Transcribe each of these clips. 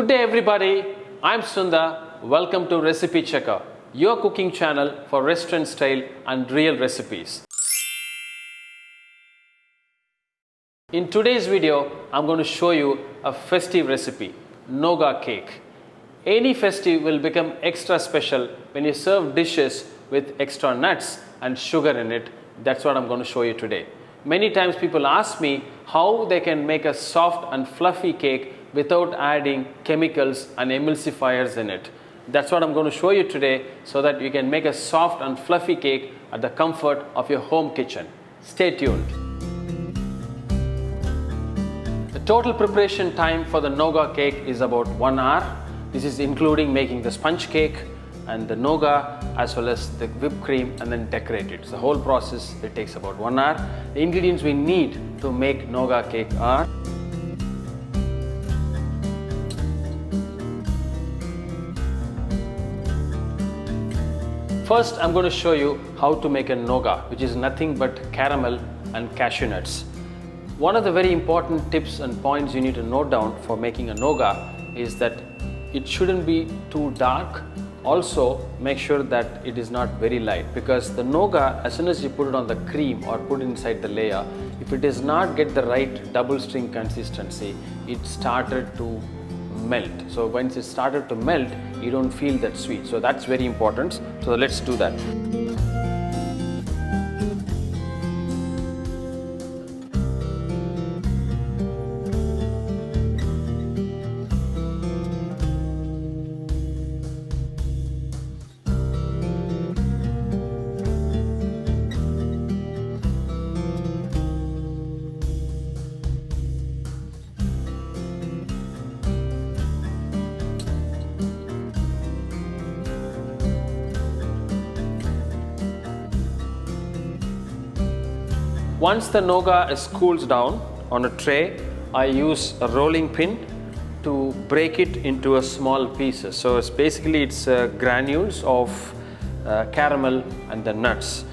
Good day everybody, I'm Sunder. Welcome to Recipe Checkr, your cooking channel for restaurant style and real recipes. In today's video, I'm going to show you a festive recipe, Nougat cake. Any festive will become extra special when you serve dishes with extra nuts and sugar in it. That's what I'm going to show you today. Many times people ask me how they can make a soft and fluffy cake without adding chemicals and emulsifiers in it. That's what I'm going to show you today so that you can make a soft and fluffy cake at the comfort of your home kitchen. Stay tuned. The total preparation time for the Nougat cake is about 1 hour. This is including making the sponge cake and the nougat as well as the whipped cream and then decorate it. So the whole process, it takes about 1 hour. The ingredients we need to make Nougat cake are first, I'm going to show you how to make a nougat, which is nothing but caramel and cashew nuts. One of the very important tips and points you need to note down for making a nougat is that it shouldn't be too dark. Also, make sure that it is not very light, because the nougat, as soon as you put it on the cream or put it inside the layer, if it does not get the right double string consistency, it started to melt. So once it started to melt, you don't feel that sweet. So that's very important. So let's do that. Once the nougat is cooled down on a tray, I use a rolling pin to break it into a small pieces. So it's basically granules of caramel and the nuts.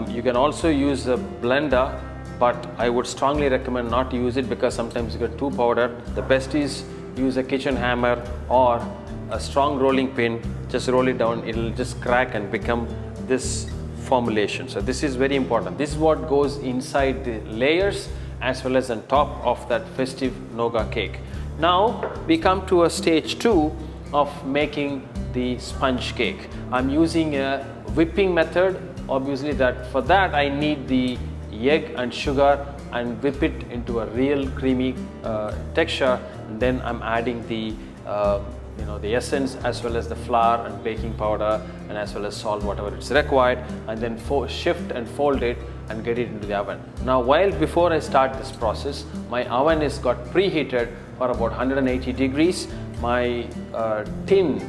You can also use a blender, but I would strongly recommend not to use it because sometimes you get too powdered. The best is use a kitchen hammer or a strong rolling pin. Just roll it down, it'll just crack and become this formulation. So this is very important. This is what goes inside the layers as well as on top of that festive nougat cake. Now we come to a stage 2 of making the sponge cake. I'm using a whipping method. Obviously for that I need the egg and sugar and whip it into a real creamy texture. And then I'm adding the the essence as well as the flour and baking powder and as well as salt, whatever it's required, and then shift and fold it and get it into the oven. Now before I start this process, my oven is got preheated for about 180 degrees. My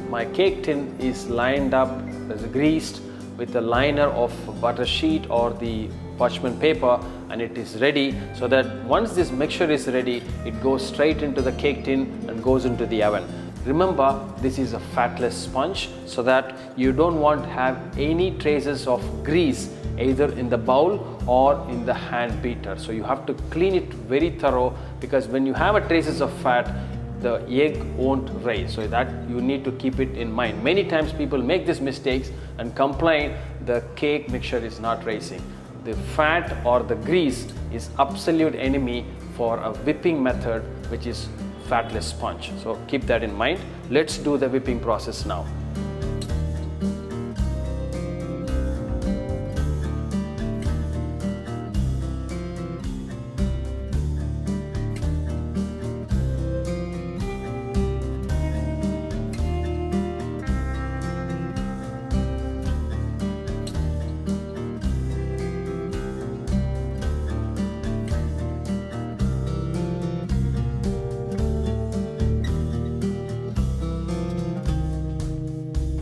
my cake tin is lined up, is greased with a liner of butter sheet or the parchment paper, and it is ready, so that once this mixture is ready, it goes straight into the cake tin and goes into the oven. Remember, this is a fatless sponge, so that you don't want to have any traces of grease either in the bowl or in the hand beater. So you have to clean it very thorough, because when you have a traces of fat, the egg won't rise. So that you need to keep it in mind. Many times people make these mistakes and complain the cake mixture is not rising. The fat or the grease is absolute enemy for a whipping method, which is fatless sponge. So keep that in mind. Let's do the whipping process now.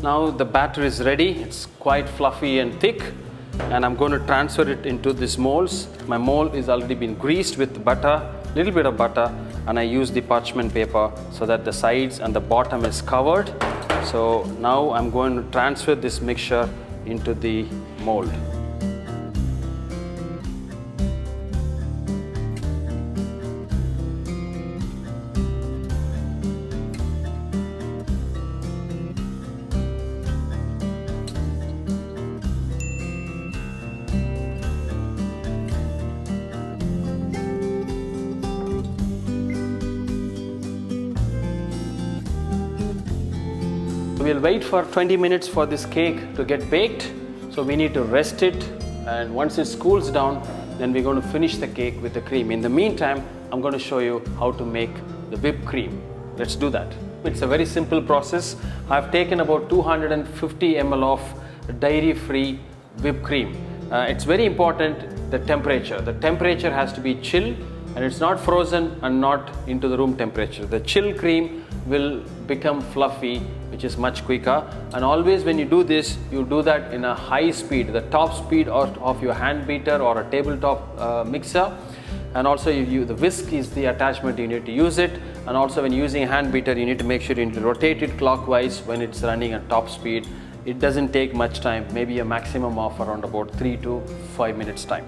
Now the batter is ready. It's quite fluffy and thick, and I'm going to transfer it into these molds. My mold is already been greased with butter, little bit of butter, and I use the parchment paper so that the sides and the bottom is covered. So now I'm going to transfer this mixture into the mold. we'll wait for 20 minutes for this cake to get baked. So we need to rest it, and once it cools down, then we're going to finish the cake with the cream. In the meantime, I'm going to show you how to make the whipped cream. Let's do that. It's a very simple process. I've taken about 250 ml of dairy-free whipped cream. It's very important, the temperature. The temperature has to be chill, and it's not frozen and not into the room temperature. The chill cream will become fluffy, which is much quicker. And always when you do this, you do that in a high speed, the top speed of your hand beater or a tabletop mixer. And also the whisk is the attachment, you need to use it. And also when using a hand beater, you need to make sure you need to rotate it clockwise when it's running at top speed. It doesn't take much time, maybe a maximum of around about 3 to 5 minutes time.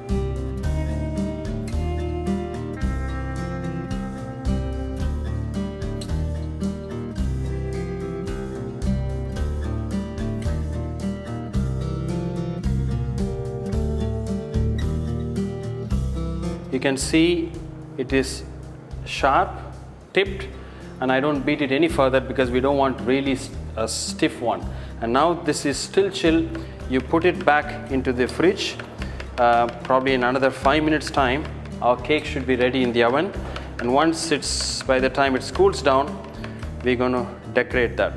You can see it is sharp, tipped, and I don't beat it any further because we don't want really a stiff one. And now this is still chill. You put it back into the fridge. Probably in another 5 minutes time, our cake should be ready in the oven. And once by the time it cools down, we're going to decorate that.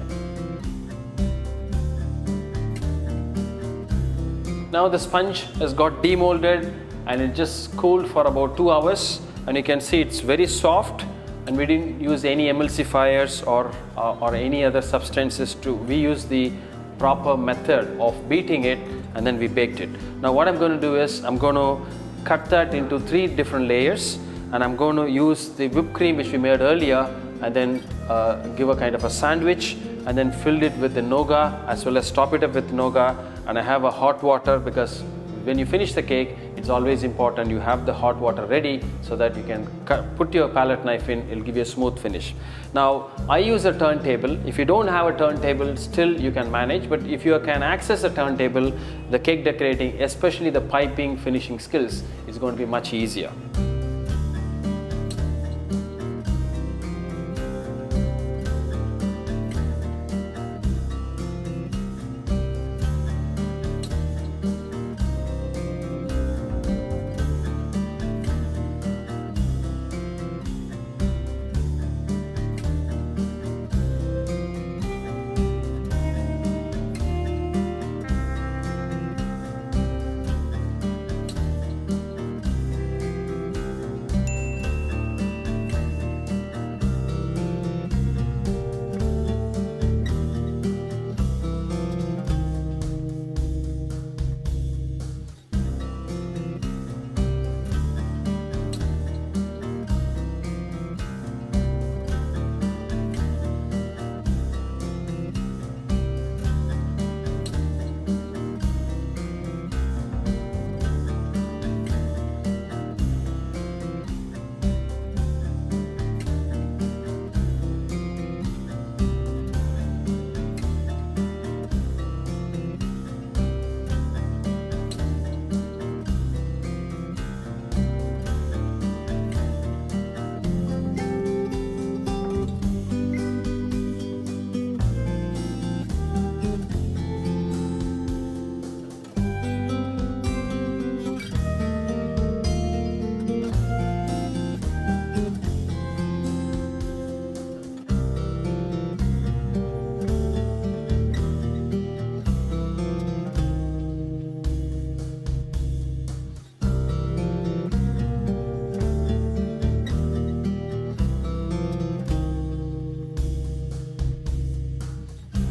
Now the sponge has got demolded, and it just cooled for about 2 hours, and you can see it's very soft, and we didn't use any emulsifiers or any other substances. We use the proper method of beating it, and then we baked it. Now what I'm going to do is I'm going to cut that into 3 different layers, and I'm going to use the whipped cream which we made earlier, and then give a kind of a sandwich, and then filled it with the nougat, as well as top it up with nougat. And I have a hot water, because when you finish the cake, it's always important you have the hot water ready so that you can put your palette knife in. It'll give you a smooth finish. Now I use a turntable. If you don't have a turntable, still you can manage, but if you can access a turntable, the cake decorating, especially the piping, finishing skills, is going to be much easier.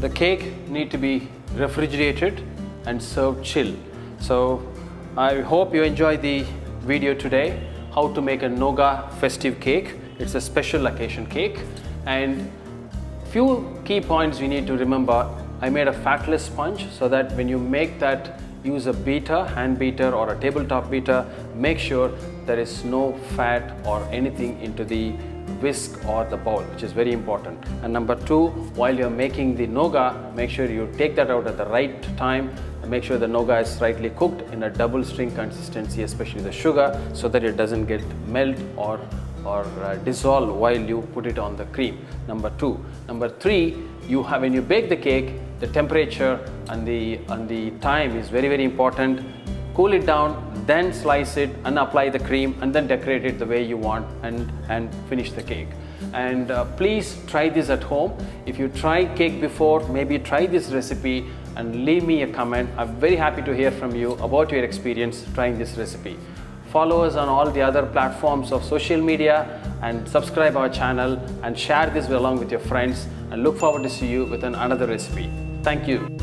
The cake need to be refrigerated and served chill. So I hope you enjoy the video today, how to make a nougat festive cake. It's a special occasion cake, and few key points you need to remember. I made a fatless sponge so that when you make that, use a beater, hand beater or a tabletop beater, make sure there is no fat or anything into the whisk or the bowl, which is very important. And number 2, while you're making the nougat, make sure you take that out at the right time and make sure the nougat is rightly cooked in a double string consistency, especially the sugar, so that it doesn't get melt or dissolve while you put it on the cream. Number 2. Number 3, when you bake the cake, the temperature and the time is very, very important. Cool it down, then slice it and apply the cream, and then decorate it the way you want, and finish the cake. And please try this at home. If you tried cake before, maybe try this recipe and leave me a comment. I'm very happy to hear from you about your experience trying this recipe. Follow us on all the other platforms of social media and subscribe our channel and share this along with your friends, and look forward to see you with another recipe. Thank you.